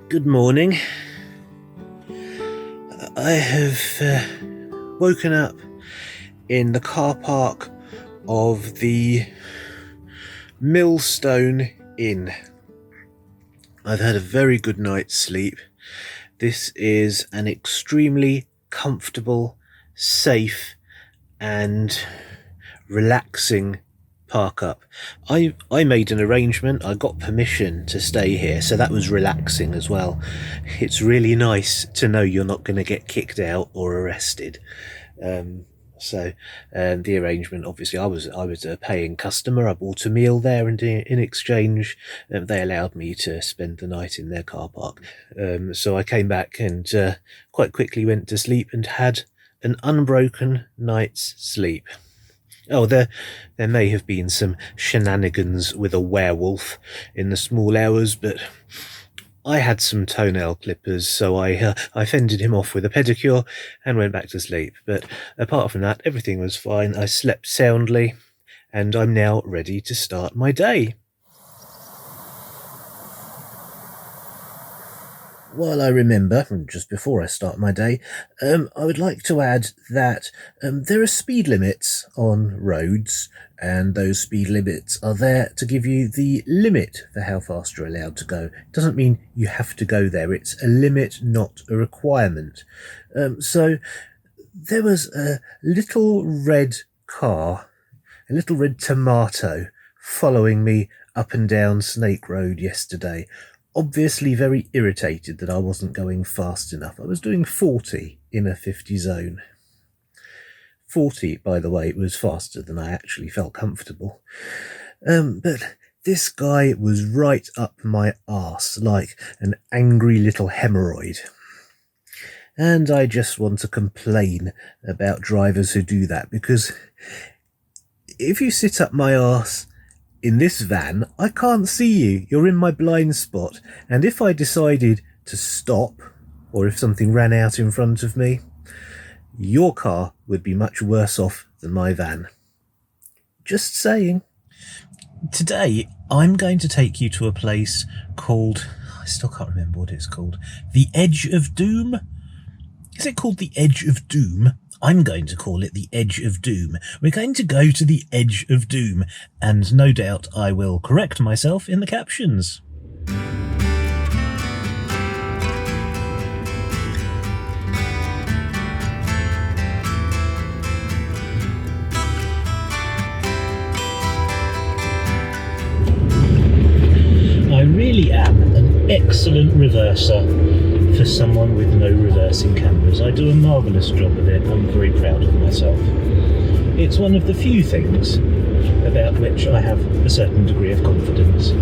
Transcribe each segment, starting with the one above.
Good morning. I have woken up in the car park of the Millstone Inn. I've had a very good night's sleep. This is an extremely comfortable, safe and relaxing park up. I made an arrangement. I got permission to stay here, so that was relaxing as well. It's really nice to know you're not going to get kicked out or arrested. So the arrangement, obviously, I was a paying customer. I bought a meal there, and in exchange, they allowed me to spend the night in their car park. So I came back and quite quickly went to sleep and had an unbroken night's sleep. Oh, there may have been some shenanigans with a werewolf in the small hours, but I had some toenail clippers, so I fended him off with a pedicure and went back to sleep. But apart from that, everything was fine. I slept soundly, and I'm now ready to start my day. While I remember, just before I start my day, I would like to add that there are speed limits on roads, and those speed limits are there to give you the limit for how fast you're allowed to go. It doesn't mean you have to go there. It's a limit, not a requirement. So there was a little red car, a little red tomato, following me up and down Snake Road yesterday. Obviously very irritated that I wasn't going fast enough. I was doing 40 in a 50 zone. 40, by the way, was faster than I actually felt comfortable. But this guy was right up my arse like an angry little hemorrhoid. And I just want to complain about drivers who do that, because if you sit up my arse in this van, I can't see you. You're in my blind spot. And if I decided to stop, or if something ran out in front of me, your car would be much worse off than my van. Just saying. Today, I'm going to take you to a place called, I still can't remember what it's called, the Edge of Doom? Is it called the Edge of Doom? I'm going to call it the Edge of Doom. We're going to go to the Edge of Doom, and no doubt I will correct myself in the captions. I really am an excellent reverser for someone with no reversing cameras. I do a marvellous job of it. I'm very proud of myself. It's one of the few things about which I have a certain degree of confidence.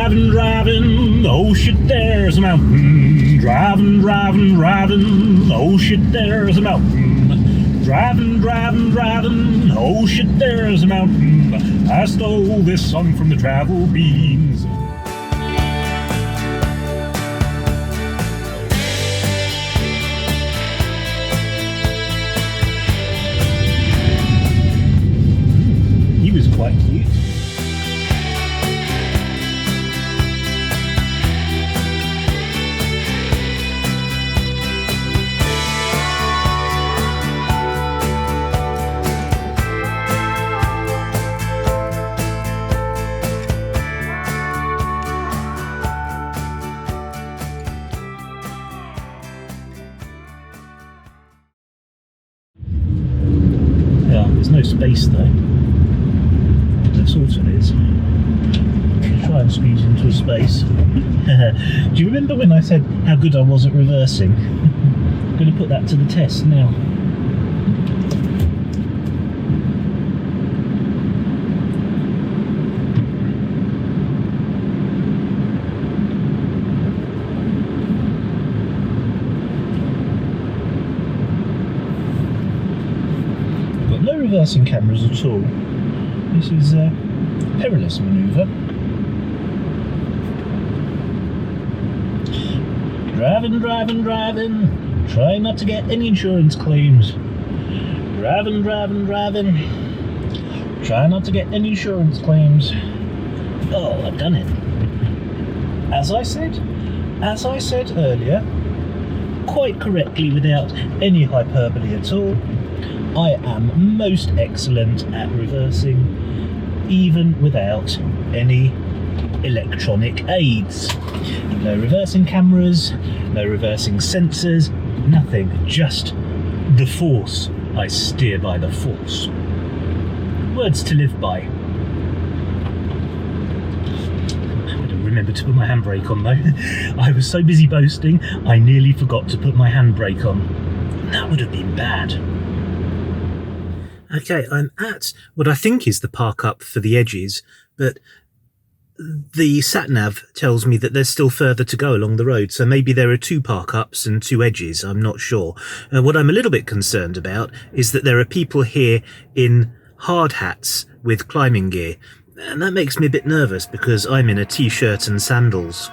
Driving, oh shit, there's a mountain. Driving, oh shit, there's a mountain. Driving, oh shit, there's a mountain. I stole this song from the Travel Beans. quite cute. There's no space though. There sort of is. Try and squeeze into a space. Do you remember when I said how good I was at reversing? I'm going to put that to the test now. Reversing cameras at all. This is a perilous manoeuvre. Driving, driving, driving. Trying not to get any insurance claims. Driving, driving, driving. Try not to get any insurance claims. Oh, I've done it. As I said earlier, quite correctly without any hyperbole at all, I am most excellent at reversing, even without any electronic aids. No reversing cameras, no reversing sensors, nothing, just the force. I steer by the force. Words to live by. I don't remember to put my handbrake on though. I was so busy boasting, I nearly forgot to put my handbrake on. That would have been bad. Okay, I'm at what I think is the park up for the edges, but the sat-nav tells me that there's still further to go along the road, so maybe there are 2 park-ups and 2 edges, I'm not sure. What I'm a little bit concerned about is that there are people here in hard hats with climbing gear, and that makes me a bit nervous because I'm in a t-shirt and sandals.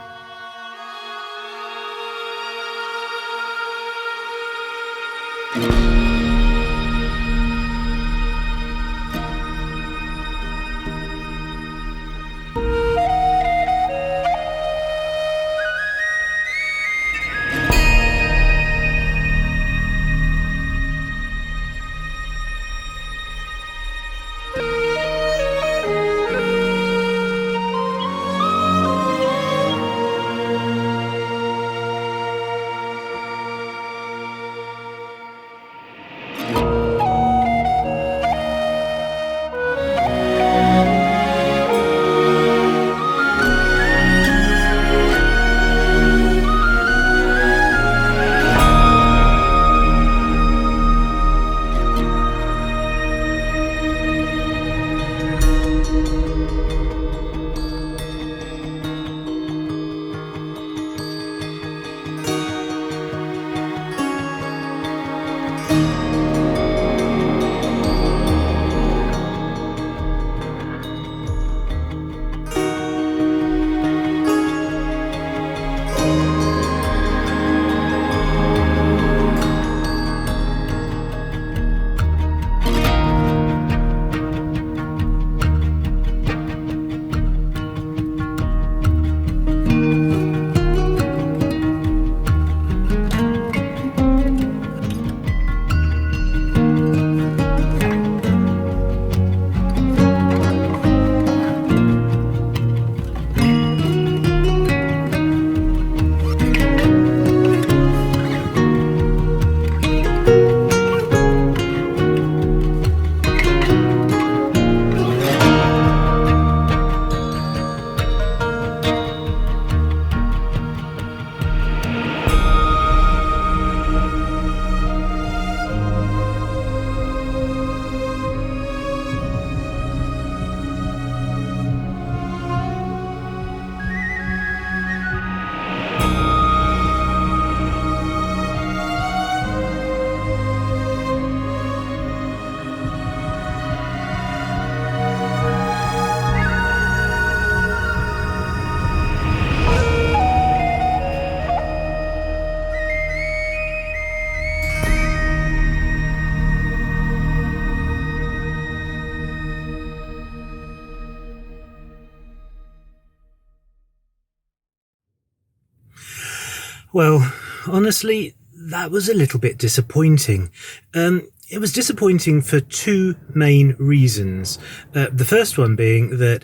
Well, honestly, that was a little bit disappointing. It was disappointing for two main reasons. The first one being that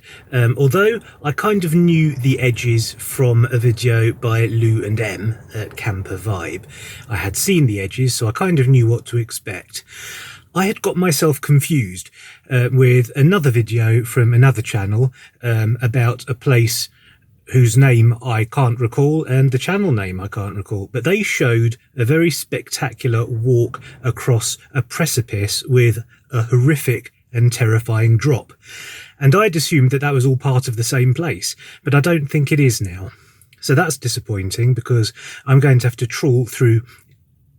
although I kind of knew the edges from a video by Lou and Em at Camper Vibe, I had seen the edges, so I kind of knew what to expect. I had got myself confused with another video from another channel about a place whose name I can't recall and the channel name I can't recall, but they showed a very spectacular walk across a precipice with a horrific and terrifying drop. And I'd assumed that that was all part of the same place, but I don't think it is now. So that's disappointing because I'm going to have to trawl through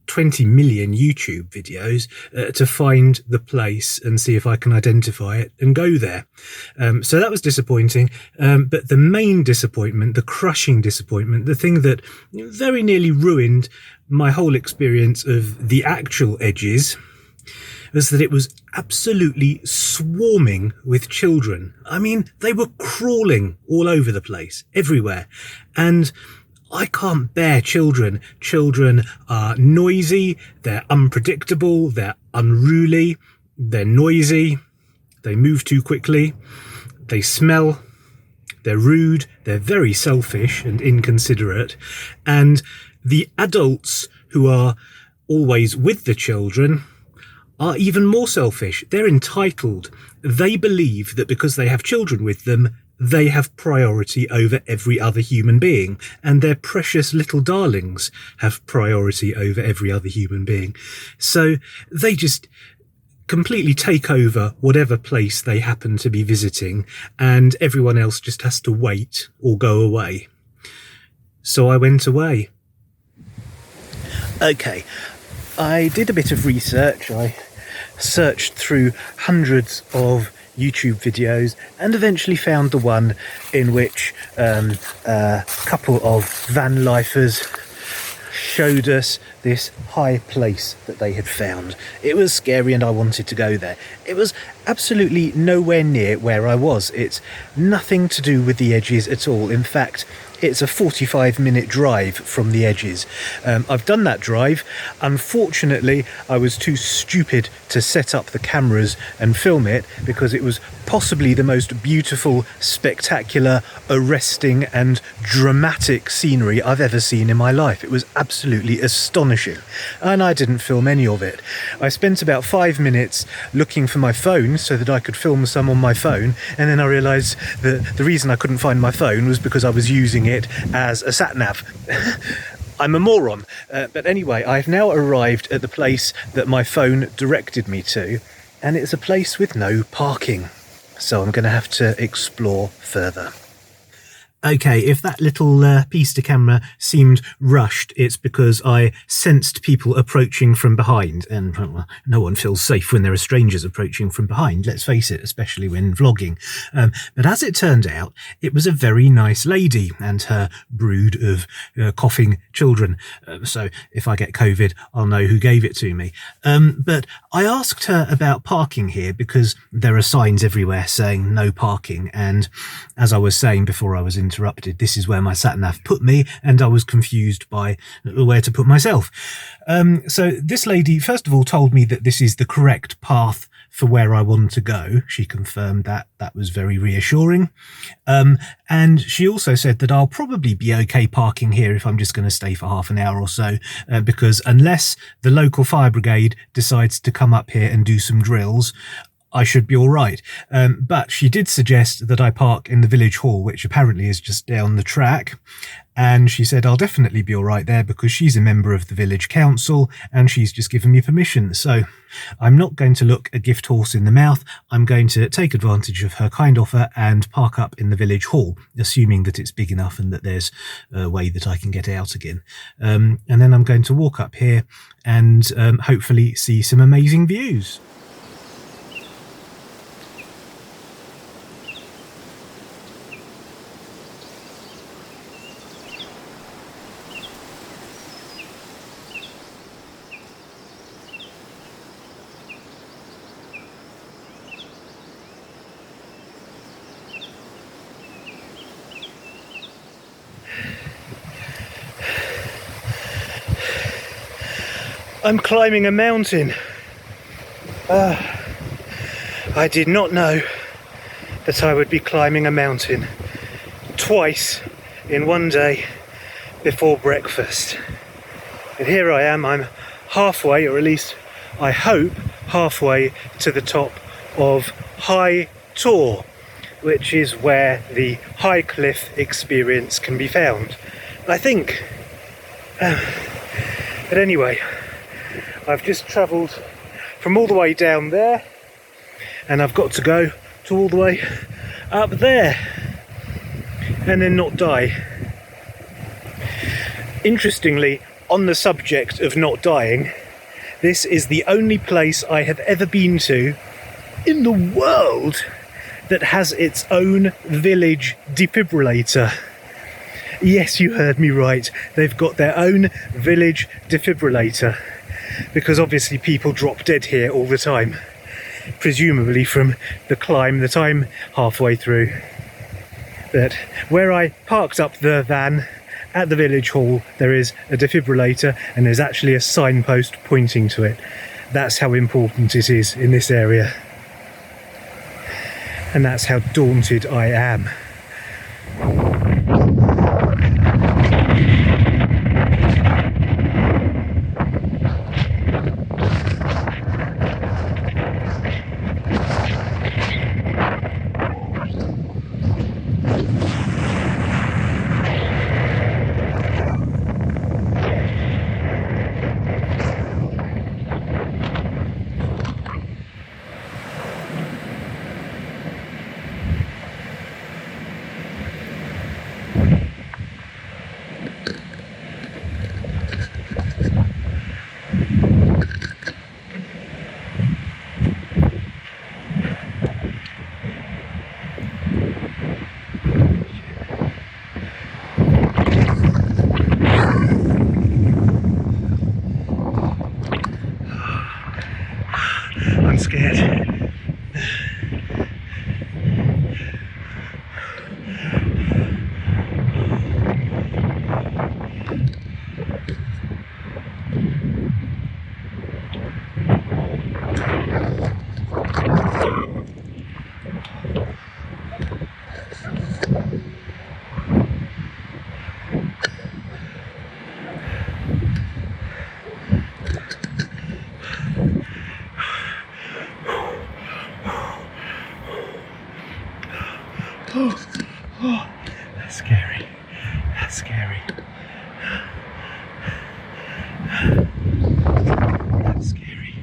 20 million YouTube videos to find the place and see if I can identify it and go there. So that was disappointing. But the main disappointment, the crushing disappointment, the thing that very nearly ruined my whole experience of the actual edges was that it was absolutely swarming with children. I mean, they were crawling all over the place, everywhere. And I can't bear children. Children are noisy, they're unpredictable, they're unruly, they're noisy, they move too quickly, they smell, they're rude, they're very selfish and inconsiderate, and the adults who are always with the children are even more selfish. They're entitled. They believe that because they have children with them, they have priority over every other human being, and their precious little darlings have priority over every other human being. So they just completely take over whatever place they happen to be visiting, and everyone else just has to wait or go away. So I went away. Okay, I did a bit of research. I searched through hundreds of YouTube videos and eventually found the one in which a couple of van lifers showed us this high place that they had found. It was scary and I wanted to go there. It was absolutely nowhere near where I was. It's nothing to do with the edges at all. In fact, it's a 45-minute drive from the edges. I've done that drive. Unfortunately, I was too stupid to set up the cameras and film it because it was possibly the most beautiful, spectacular, arresting and dramatic scenery I've ever seen in my life. It was absolutely astonishing, and I didn't film any of it. I spent about 5 minutes looking for my phone so that I could film some on my phone, and then I realised that the reason I couldn't find my phone was because I was using it as a sat-nav. I'm a moron. But anyway, I've now arrived at the place that my phone directed me to, and it's a place with no parking. So I'm going to have to explore further. Okay, if that little piece to camera seemed rushed, it's because I sensed people approaching from behind, and well, no one feels safe when there are strangers approaching from behind, let's face it, especially when vlogging. But as it turned out, it was a very nice lady and her brood of coughing children. So if I get COVID, I'll know who gave it to me. But I asked her about parking here because there are signs everywhere saying no parking, and as I was saying before I was interrupted, this is where my sat-nav put me, and I was confused by where to put myself. So this lady, first of all, told me that this is the correct path for where I want to go. She confirmed that. That was very reassuring. And she also said that I'll probably be okay parking here if I'm just going to stay for half an hour or so, because unless the local fire brigade decides to come up here and do some drills, I should be all right. But she did suggest that I park in the village hall, which apparently is just down the track. And she said I'll definitely be all right there because she's a member of the village council and she's just given me permission. So I'm not going to look a gift horse in the mouth. I'm going to take advantage of her kind offer and park up in the village hall, assuming that it's big enough and that there's a way that I can get out again. And then I'm going to walk up here and hopefully see some amazing views. I'm climbing a mountain. I did not know that I would be climbing a mountain twice in one day before breakfast. And here I am, I'm halfway, or at least I hope halfway, to the top of High Tor, which is where the high cliff experience can be found, I think. But anyway, I've just travelled from all the way down there, and I've got to go to all the way up there and then not die. Interestingly, on the subject of not dying, this is the only place I have ever been to in the world that has its own village defibrillator. Yes, you heard me right. They've got their own village defibrillator, because obviously people drop dead here all the time, presumably from the climb that I'm halfway through. But where I parked up the van at the village hall, there is a defibrillator, and there's actually a signpost pointing to it. That's how important it is in this area. And that's how daunted I am. I'm scared. Oh, that's scary. That's scary. That's scary.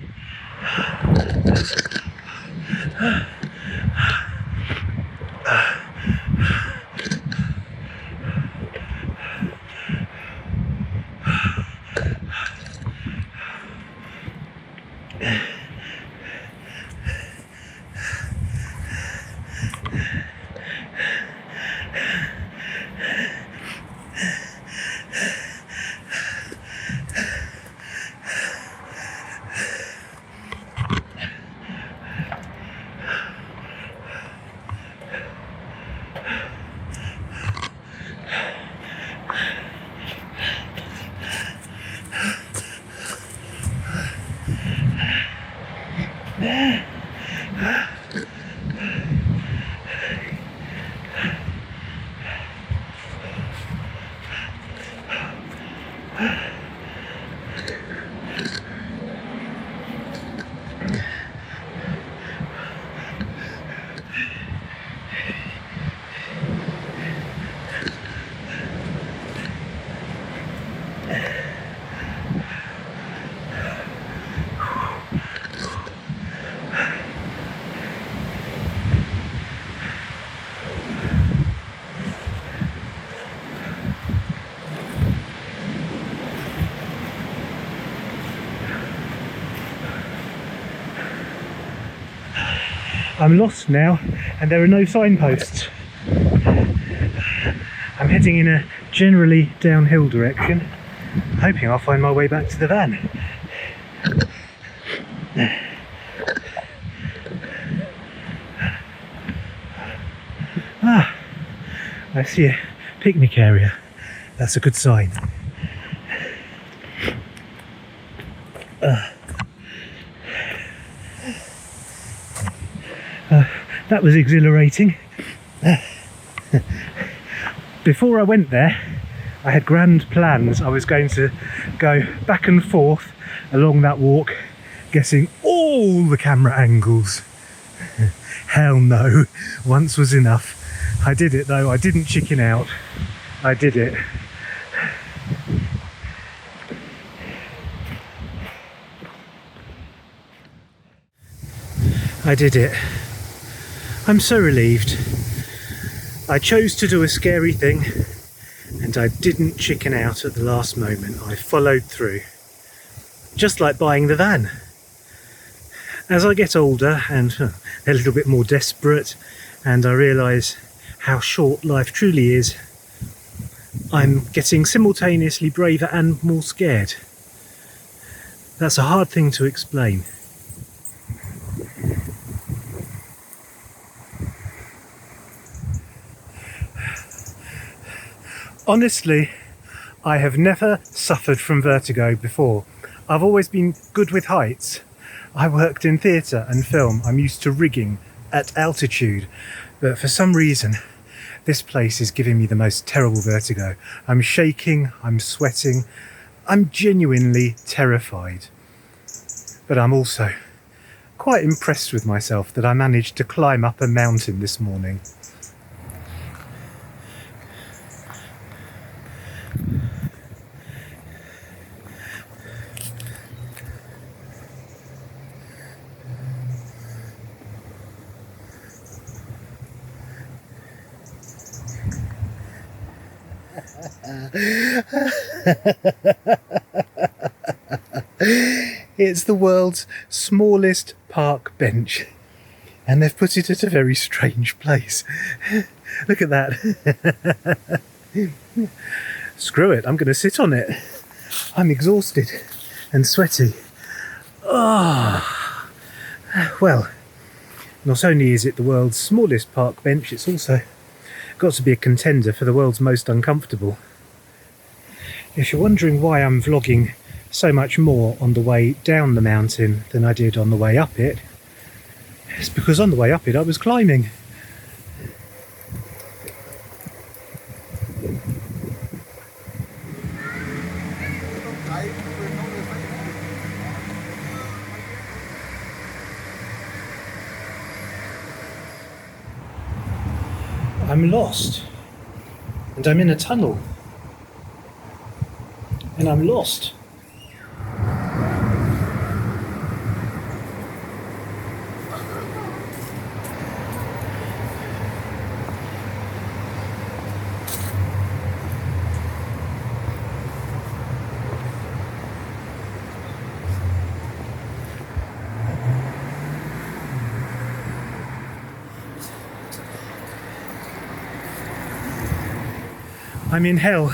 I'm lost now, and there are no signposts. I'm heading in a generally downhill direction, hoping I'll find my way back to the van. Ah, I see a picnic area. That's a good sign. That was exhilarating. Before I went there, I had grand plans. I was going to go back and forth along that walk, guessing all the camera angles. Hell no, once was enough. I did it though, I didn't chicken out. I did it. I did it. I'm so relieved. I chose to do a scary thing and I didn't chicken out at the last moment. I followed through. Just like buying the van. As I get older and a little bit more desperate, and I realise how short life truly is, I'm getting simultaneously braver and more scared. That's a hard thing to explain. Honestly, I have never suffered from vertigo before. I've always been good with heights. I worked in theatre and film. I'm used to rigging at altitude, but for some reason this place is giving me the most terrible vertigo. I'm shaking, I'm sweating, I'm genuinely terrified. But I'm also quite impressed with myself that I managed to climb up a mountain this morning. It's the world's smallest park bench, and they've put it at a very strange place. Look at that. Screw it, I'm going to sit on it. I'm exhausted and sweaty. Ah, well, not only is it the world's smallest park bench, it's also got to be a contender for the world's most uncomfortable. If you're wondering why I'm vlogging so much more on the way down the mountain than I did on the way up it, it's because on the way up it I was climbing. I'm lost, and I'm in a tunnel, and I'm lost. I'm in hell.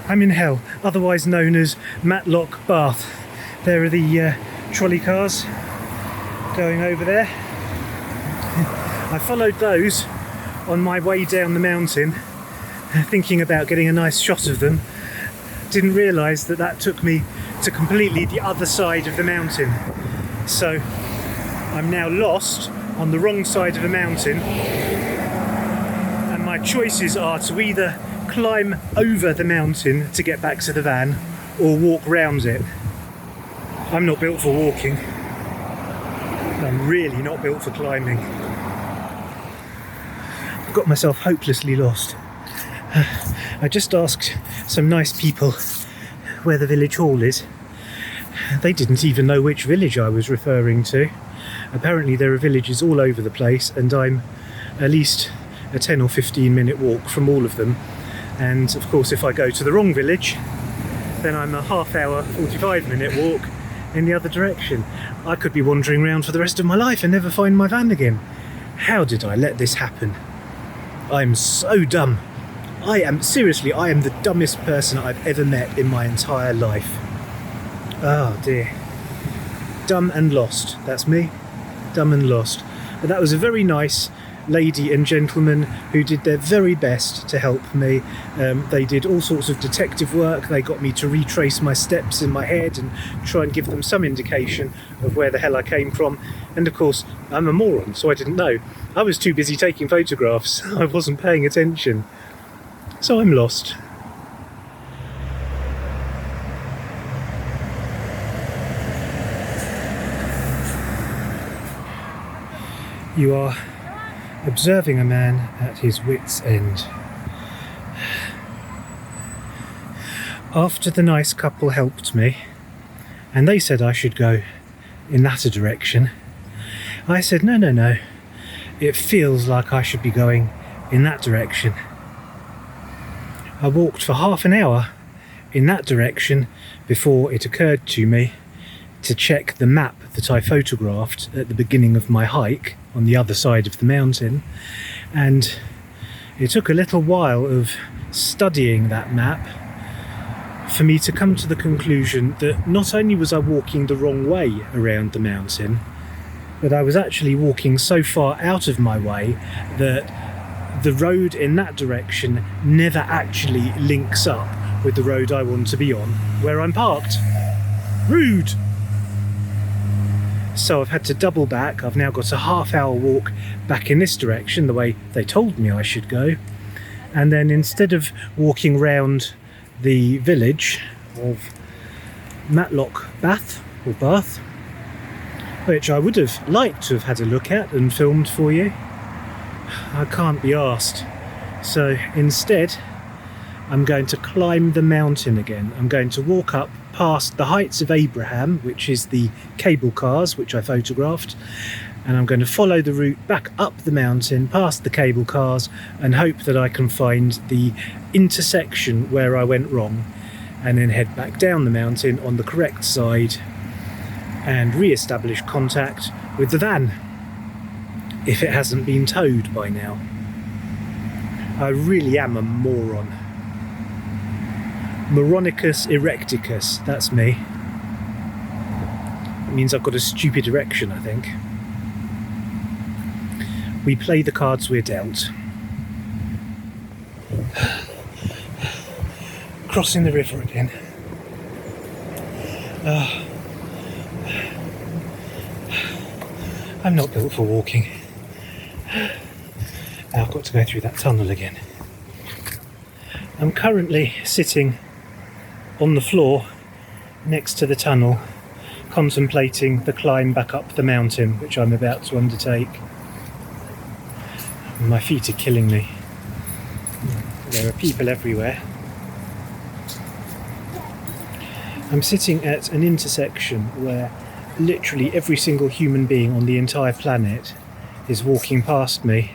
I'm in hell, otherwise known as Matlock Bath. There are the trolley cars going over there. I followed those on my way down the mountain, thinking about getting a nice shot of them. Didn't realise that that took me to completely the other side of the mountain. So I'm now lost on the wrong side of the mountain. My choices are to either climb over the mountain to get back to the van or walk round it. I'm not built for walking. I'm really not built for climbing. I've got myself hopelessly lost. I just asked some nice people where the village hall is. They didn't even know which village I was referring to. Apparently there are villages all over the place, and I'm at least a 10 or 15 minute walk from all of them, and of course if I go to the wrong village then I'm a half hour 45 minute walk in the other direction. I could be wandering around for the rest of my life and never find my van again. How did I let this happen? I'm so dumb. I am the dumbest person I've ever met in my entire life. Oh dear. Dumb and lost, that's me. Dumb and lost. But that was a very nice lady and gentleman who did their very best to help me. They did all sorts of detective work. They got me to retrace my steps in my head and try and give them some indication of where the hell I came from. And of course, I'm a moron, so I didn't know. I was too busy taking photographs. I wasn't paying attention. So I'm lost. You are observing a man at his wit's end. After the nice couple helped me, and they said I should go in that direction, I said, no, it feels like I should be going in that direction. I walked for half an hour in that direction before it occurred to me to check the map that I photographed at the beginning of my hike on the other side of the mountain, and it took a little while of studying that map for me to come to the conclusion that not only was I walking the wrong way around the mountain, but I was actually walking so far out of my way that the road in that direction never actually links up with the road I want to be on where I'm parked. Rude! So I've had to double back. I've now got a half-hour walk back in this direction, the way they told me I should go. And then instead of walking round the village of Matlock Bath, or Bath, which I would have liked to have had a look at and filmed for you, I can't be arsed. So instead, I'm going to climb the mountain again. I'm going to walk up past the Heights of Abraham, which is the cable cars which I photographed, and I'm going to follow the route back up the mountain past the cable cars and hope that I can find the intersection where I went wrong, and then head back down the mountain on the correct side and re-establish contact with the van, if it hasn't been towed by now. I really am a moron. Moronicus erecticus, that's me. It means I've got a stupid erection, I think. We play the cards we're dealt. Crossing the river again. I'm not built for walking. Now I've got to go through that tunnel again. I'm currently sitting on the floor next to the tunnel, contemplating the climb back up the mountain which I'm about to undertake. My feet are killing me. There are people everywhere. I'm sitting at an intersection where literally every single human being on the entire planet is walking past me,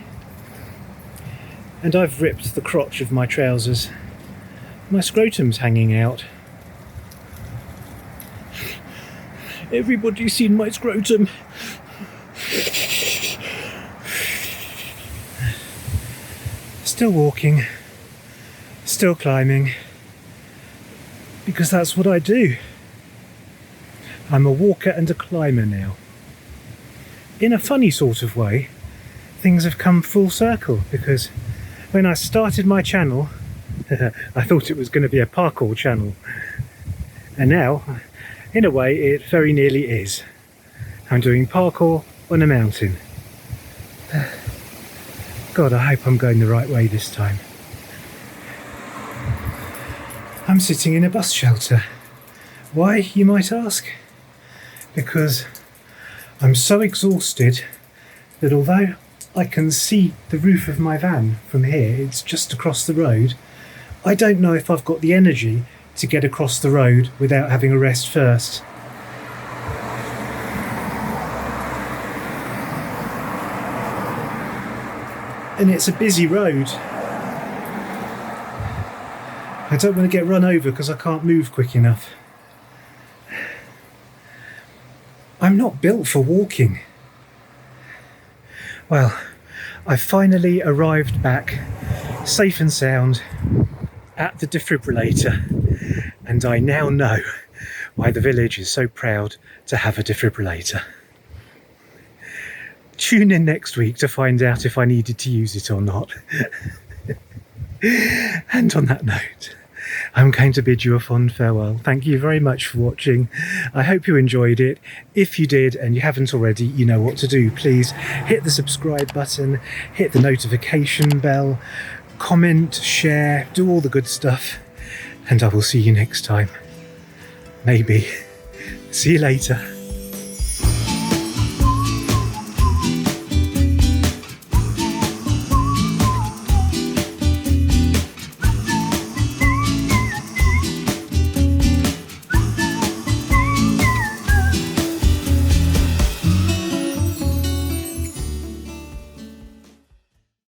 and I've ripped the crotch of my trousers. My scrotum's hanging out. Everybody's seen my scrotum. Still walking, still climbing, because that's what I do. I'm a walker and a climber now. In a funny sort of way, things have come full circle, because when I started my channel, I thought it was going to be a parkour channel, and now, in a way, it very nearly is. I'm doing parkour on a mountain. God, I hope I'm going the right way this time. I'm sitting in a bus shelter. Why, you might ask? Because I'm so exhausted that although I can see the roof of my van from here, it's just across the road, I don't know if I've got the energy to get across the road without having a rest first. And it's a busy road. I don't want to get run over because I can't move quick enough. I'm not built for walking. Well, I finally arrived back, safe and sound, at the defibrillator, and I now know why the village is so proud to have a defibrillator. tune in next week to find out if I needed to use it or not. And on that note, I'm going to bid you a fond farewell. Thank you very much for watching. I hope you enjoyed it. If you did and you haven't already, you know what to do. Please hit the subscribe button, hit the notification bell, comment, share, do all the good stuff. And I will see you next time. Maybe. See you later.